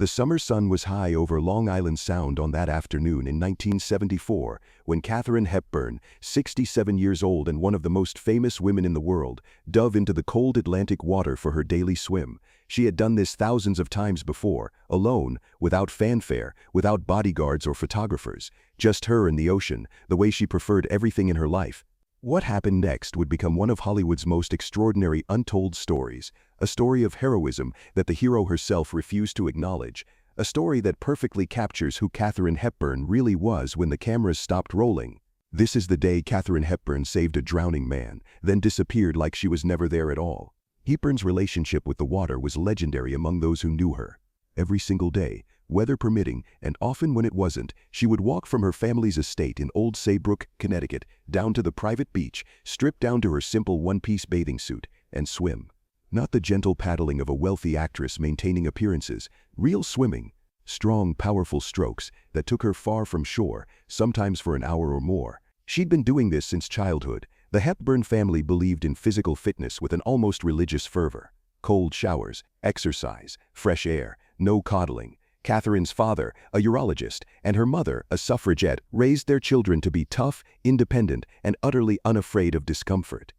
The summer sun was high over Long Island Sound on that afternoon in 1974 when Katharine Hepburn, 67 years old and one of the most famous women in the world, dove into the cold Atlantic water for her daily swim. She had done this thousands of times before, alone, without fanfare, without bodyguards or photographers, just her and the ocean, the way she preferred everything in her life. What happened next would become one of Hollywood's most extraordinary untold stories, a story of heroism that the hero herself refused to acknowledge, a story that perfectly captures who Katharine Hepburn really was when the cameras stopped rolling. This is the day Katharine Hepburn saved a drowning man, then disappeared like she was never there at all. Hepburn's relationship with the water was legendary among those who knew her. Every single day, weather permitting, and often when it wasn't, she would walk from her family's estate in Old Saybrook, Connecticut, down to the private beach, stripped down to her simple one-piece bathing suit, and swim. Not the gentle paddling of a wealthy actress maintaining appearances, real swimming. Strong, powerful strokes that took her far from shore, sometimes for an hour or more. She'd been doing this since childhood. The Hepburn family believed in physical fitness with an almost religious fervor. Cold showers, exercise, fresh air, no coddling. Katharine's father, a urologist, and her mother, a suffragette, raised their children to be tough, independent, and utterly unafraid of discomfort.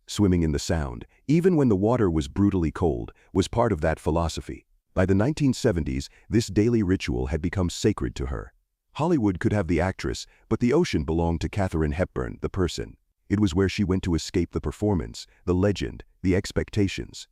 Swimming in the Sound, even when the water was brutally cold, was part of that philosophy. By the 1970s, this daily ritual had become sacred to her. Hollywood could have the actress, but the ocean belonged to Katharine Hepburn, the person. It was where she went to escape the performance, the legend, the expectations.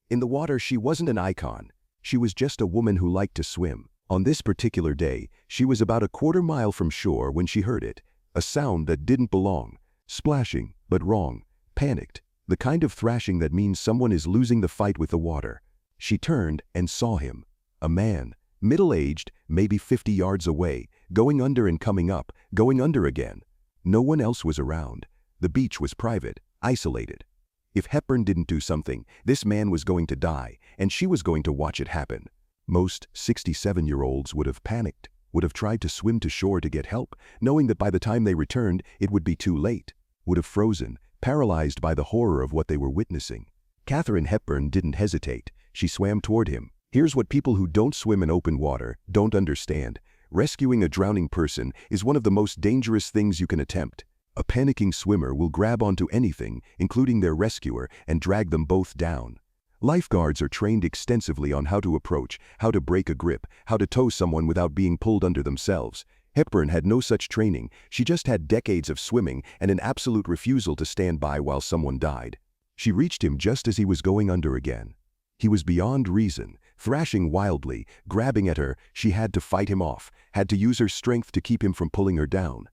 In the water, she wasn't an icon. She was just a woman who liked to swim. On this particular day, she was about a quarter-mile from shore when she heard it. A sound that didn't belong. Splashing, but wrong. Panicked. The kind of thrashing that means someone is losing the fight with the water. She turned and saw him. A man, middle-aged, maybe 50 yards away, going under and coming up, going under again. No one else was around. The beach was private, isolated. If Hepburn didn't do something, this man was going to die, and she was going to watch it happen. Most 67-year-olds would have panicked, would have tried to swim to shore to get help, knowing that by the time they returned, it would be too late. Would have frozen, paralyzed by the horror of what they were witnessing. Katharine Hepburn didn't hesitate. She swam toward him. Here's what people who don't swim in open water don't understand. Rescuing a drowning person is one of the most dangerous things you can attempt. A panicking swimmer will grab onto anything, including their rescuer, and drag them both down. Lifeguards are trained extensively on how to approach, how to break a grip, how to tow someone without being pulled under themselves. Hepburn had no such training. She just had decades of swimming and an absolute refusal to stand by while someone died. She reached him just as he was going under again. He was beyond reason, thrashing wildly, grabbing at her. She had to fight him off, had to use her strength to keep him from pulling her down.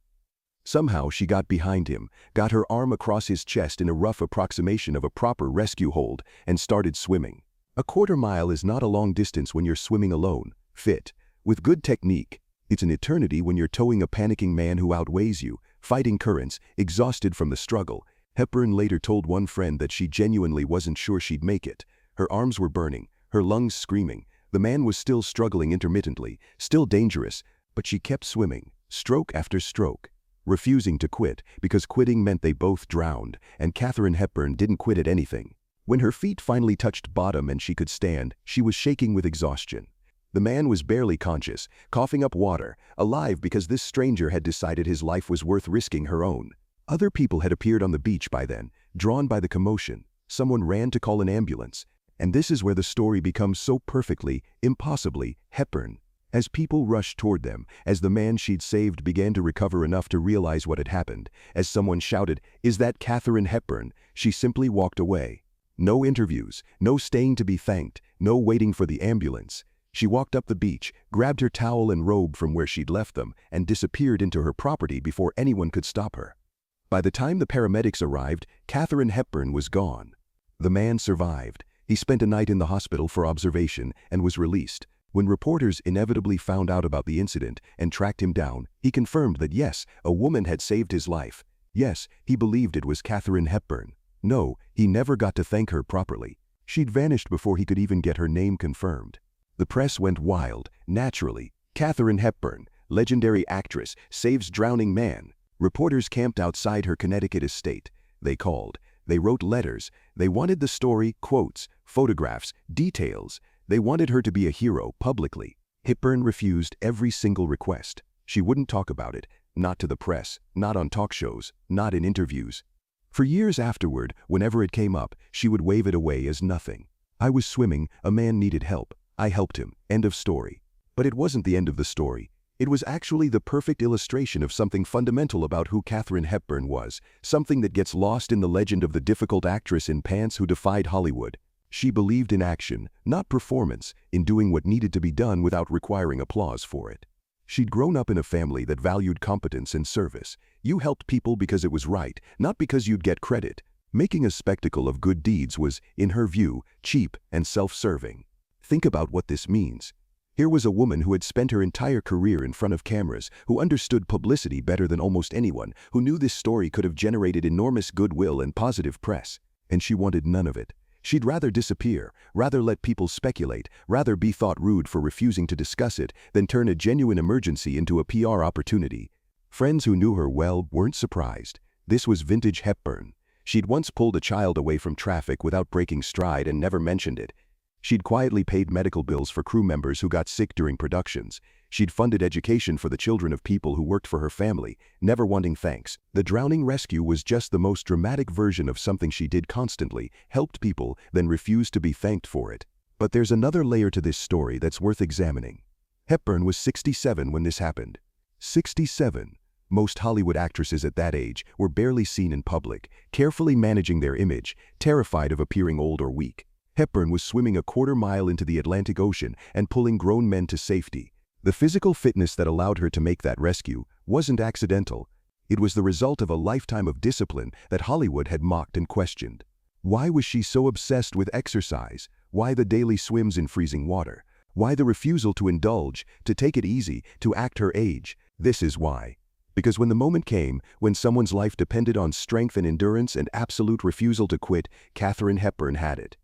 Somehow she got behind him, got her arm across his chest in a rough approximation of a proper rescue hold, and started swimming. A quarter-mile is not a long distance when you're swimming alone, fit, with good technique. It's an eternity when you're towing a panicking man who outweighs you, fighting currents, exhausted from the struggle. Hepburn later told one friend that she genuinely wasn't sure she'd make it. Her arms were burning, her lungs screaming. The man was still struggling intermittently, still dangerous, but she kept swimming, stroke after stroke, refusing to quit because quitting meant they both drowned, and Katharine Hepburn didn't quit at anything. When her feet finally touched bottom and she could stand, she was shaking with exhaustion. The man was barely conscious, coughing up water, alive because this stranger had decided his life was worth risking her own. Other people had appeared on the beach by then, drawn by the commotion. Someone ran to call an ambulance. And this is where the story becomes so perfectly, impossibly, Hepburn. As people rushed toward them, as the man she'd saved began to recover enough to realize what had happened, as someone shouted, "Is that Katharine Hepburn?" she simply walked away. No interviews, no staying to be thanked, no waiting for the ambulance. She walked up the beach, grabbed her towel and robe from where she'd left them, and disappeared into her property before anyone could stop her. By the time the paramedics arrived, Katharine Hepburn was gone. The man survived. He spent a night in the hospital for observation and was released. When reporters inevitably found out about the incident and tracked him down, he confirmed that yes, a woman had saved his life. Yes, he believed it was Katharine Hepburn. No, he never got to thank her properly. She'd vanished before he could even get her name confirmed. The press went wild, naturally. Katharine Hepburn, legendary actress, saves drowning man. Reporters camped outside her Connecticut estate. They called. They wrote letters. They wanted the story, quotes, photographs, details. They wanted her to be a hero publicly. Hepburn refused every single request. She wouldn't talk about it, not to the press, not on talk shows, not in interviews. For years afterward, whenever it came up, she would wave it away as nothing. I was swimming, a man needed help. I helped him. End of story. But it wasn't the end of the story. It was actually the perfect illustration of something fundamental about who Katharine Hepburn was, something that gets lost in the legend of the difficult actress in pants who defied Hollywood. She believed in action, not performance, in doing what needed to be done without requiring applause for it. She'd grown up in a family that valued competence and service. You helped people because it was right, not because you'd get credit. Making a spectacle of good deeds was, in her view, cheap and self-serving. Think about what this means. Here was a woman who had spent her entire career in front of cameras, who understood publicity better than almost anyone, who knew this story could have generated enormous goodwill and positive press. And she wanted none of it. She'd rather disappear, rather let people speculate, rather be thought rude for refusing to discuss it, than turn a genuine emergency into a PR opportunity. Friends who knew her well weren't surprised. This was vintage Hepburn. She'd once pulled a child away from traffic without breaking stride and never mentioned it. She'd quietly paid medical bills for crew members who got sick during productions. She'd funded education for the children of people who worked for her family, never wanting thanks. The drowning rescue was just the most dramatic version of something she did constantly, helped people, then refused to be thanked for it. But there's another layer to this story that's worth examining. Hepburn was 67 when this happened. 67. Most Hollywood actresses at that age were barely seen in public, carefully managing their image, terrified of appearing old or weak. Hepburn was swimming a quarter-mile into the Atlantic Ocean and pulling grown men to safety. The physical fitness that allowed her to make that rescue wasn't accidental. It was the result of a lifetime of discipline that Hollywood had mocked and questioned. Why was she so obsessed with exercise? Why the daily swims in freezing water? Why the refusal to indulge, to take it easy, to act her age? This is why. Because when the moment came, when someone's life depended on strength and endurance and absolute refusal to quit, Katharine Hepburn had it.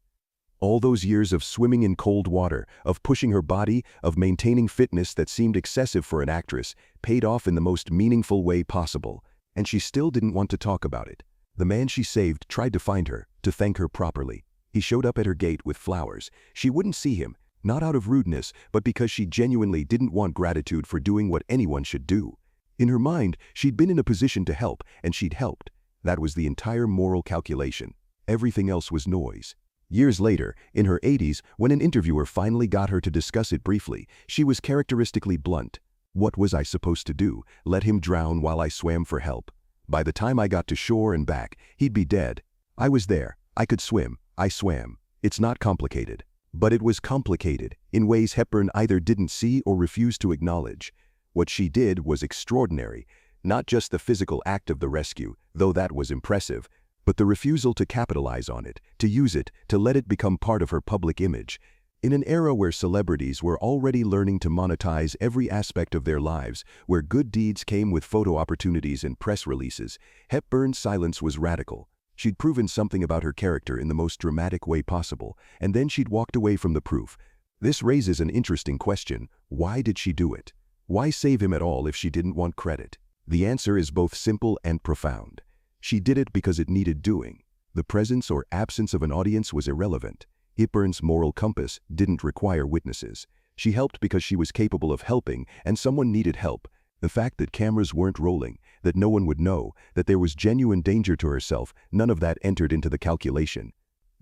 All those years of swimming in cold water, of pushing her body, of maintaining fitness that seemed excessive for an actress, paid off in the most meaningful way possible. And she still didn't want to talk about it. The man she saved tried to find her, to thank her properly. He showed up at her gate with flowers. She wouldn't see him, not out of rudeness, but because she genuinely didn't want gratitude for doing what anyone should do. In her mind, she'd been in a position to help, and she'd helped. That was the entire moral calculation. Everything else was noise. Years later, in her 80s, when an interviewer finally got her to discuss it briefly, she was characteristically blunt. What was I supposed to do? Let him drown while I swam for help? By the time I got to shore and back, he'd be dead. I was there. I could swim. I swam. It's not complicated. But it was complicated, in ways Hepburn either didn't see or refused to acknowledge. What she did was extraordinary. Not just the physical act of the rescue, though that was impressive, but the refusal to capitalize on it, to use it, to let it become part of her public image. In an era where celebrities were already learning to monetize every aspect of their lives, where good deeds came with photo opportunities and press releases, Hepburn's silence was radical. She'd proven something about her character in the most dramatic way possible, and then she'd walked away from the proof. This raises an interesting question. Why did she do it? Why save him at all if she didn't want credit? The answer is both simple and profound. She did it because it needed doing. The presence or absence of an audience was irrelevant. Hepburn's moral compass didn't require witnesses. She helped because she was capable of helping, and someone needed help. The fact that cameras weren't rolling, that no one would know, that there was genuine danger to herself, none of that entered into the calculation.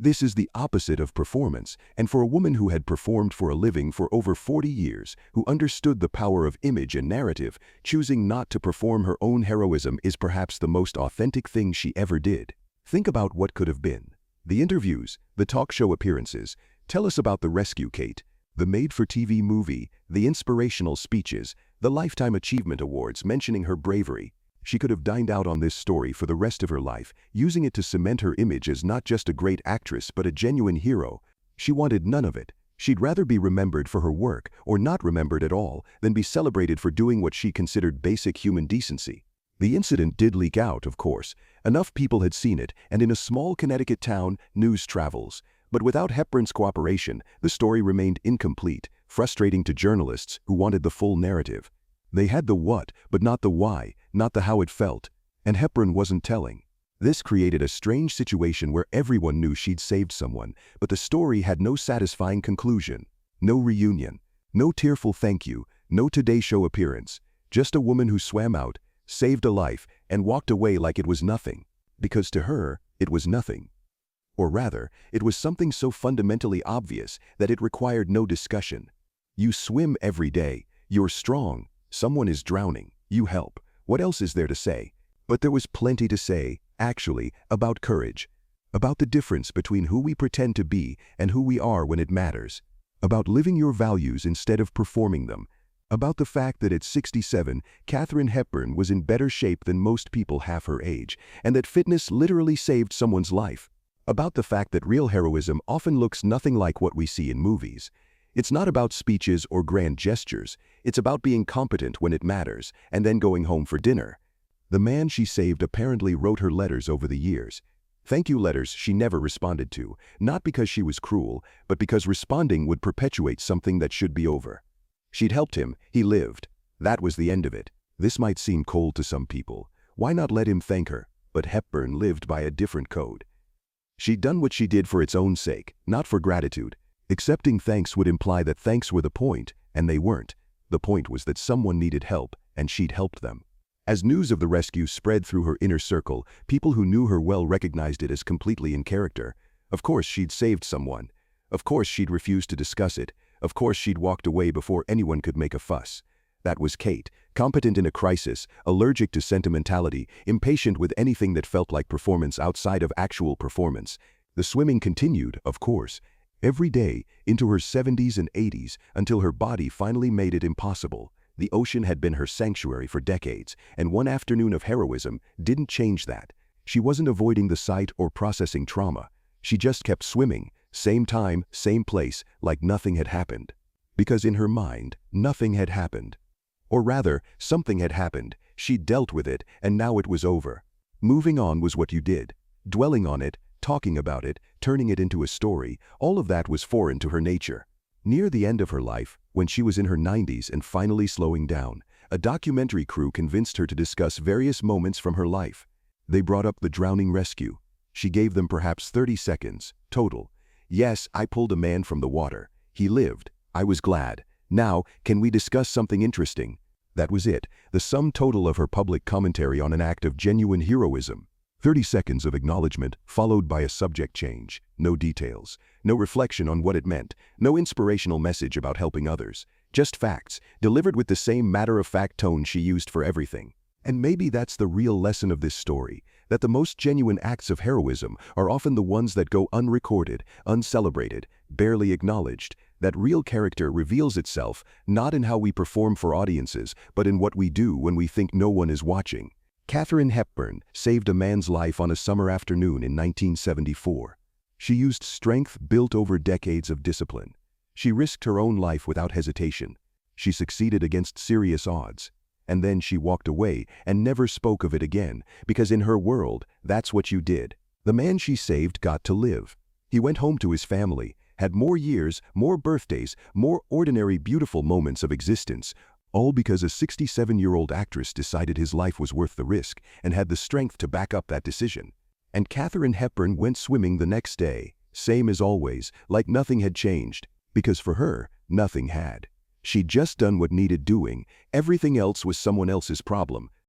This is the opposite of performance, and for a woman who had performed for a living for over 40 years, who understood the power of image and narrative, choosing not to perform her own heroism is perhaps the most authentic thing she ever did. Think about what could have been. The interviews, the talk show appearances. Tell us about the rescue, Kate. The made-for-TV movie, the inspirational speeches, the Lifetime Achievement Awards mentioning her bravery. She could have dined out on this story for the rest of her life, using it to cement her image as not just a great actress but a genuine hero. She wanted none of it. She'd rather be remembered for her work, or not remembered at all, than be celebrated for doing what she considered basic human decency. The incident did leak out, of course. Enough people had seen it, and in a small Connecticut town, news travels. But without Hepburn's cooperation, the story remained incomplete, frustrating to journalists who wanted the full narrative. They had the what, but not the why, not the how it felt. And Hepburn wasn't telling. This created a strange situation where everyone knew she'd saved someone, but the story had no satisfying conclusion. No reunion. No tearful thank you. No Today Show appearance. Just a woman who swam out, saved a life, and walked away like it was nothing. Because to her, it was nothing. Or rather, it was something so fundamentally obvious that it required no discussion. You swim every day. You're strong. Someone is drowning. You help. What else is there to say? But there was plenty to say, actually, about courage. About the difference between who we pretend to be and who we are when it matters. About living your values instead of performing them. About the fact that at 67, Katharine Hepburn was in better shape than most people half her age, and that fitness literally saved someone's life. About the fact that real heroism often looks nothing like what we see in movies. It's not about speeches or grand gestures. It's about being competent when it matters, and then going home for dinner. The man she saved apparently wrote her letters over the years. Thank you letters she never responded to, not because she was cruel, but because responding would perpetuate something that should be over. She'd helped him, he lived. That was the end of it. This might seem cold to some people. Why not let him thank her? But Hepburn lived by a different code. She'd done what she did for its own sake, not for gratitude. Accepting thanks would imply that thanks were the point, and they weren't. The point was that someone needed help, and she'd helped them. As news of the rescue spread through her inner circle, people who knew her well recognized it as completely in character. Of course she'd saved someone. Of course she'd refused to discuss it. Of course she'd walked away before anyone could make a fuss. That was Kate, competent in a crisis, allergic to sentimentality, impatient with anything that felt like performance outside of actual performance. The swimming continued, of course, every day, into her 70s and 80s, until her body finally made it impossible. The ocean had been her sanctuary for decades, and one afternoon of heroism didn't change that. She wasn't avoiding the sight or processing trauma. She just kept swimming, same time, same place, like nothing had happened. Because in her mind, nothing had happened. Or rather, something had happened. She dealt with it, and now it was over. Moving on was what you did. Dwelling on it, talking about it, turning it into a story, all of that was foreign to her nature. Near the end of her life, when she was in her 90s and finally slowing down, a documentary crew convinced her to discuss various moments from her life. They brought up the drowning rescue. She gave them perhaps 30 seconds, total. Yes, I pulled a man from the water. He lived. I was glad. Now, can we discuss something interesting? That was it, the sum total of her public commentary on an act of genuine heroism. 30 seconds of acknowledgement, followed by a subject change. No details. No reflection on what it meant. No inspirational message about helping others. Just facts, delivered with the same matter-of-fact tone she used for everything. And maybe that's the real lesson of this story, that the most genuine acts of heroism are often the ones that go unrecorded, uncelebrated, barely acknowledged. That real character reveals itself not in how we perform for audiences, but in what we do when we think no one is watching. Katharine Hepburn saved a man's life on a summer afternoon in 1974. She used strength built over decades of discipline. She risked her own life without hesitation. She succeeded against serious odds. And then she walked away and never spoke of it again, because in her world, that's what you did. The man she saved got to live. He went home to his family, had more years, more birthdays, more ordinary beautiful moments of existence, all because a 67-year-old actress decided his life was worth the risk and had the strength to back up that decision. And Katharine Hepburn went swimming the next day, same as always, like nothing had changed, because for her, nothing had. She'd just done what needed doing. Everything else was someone else's problem.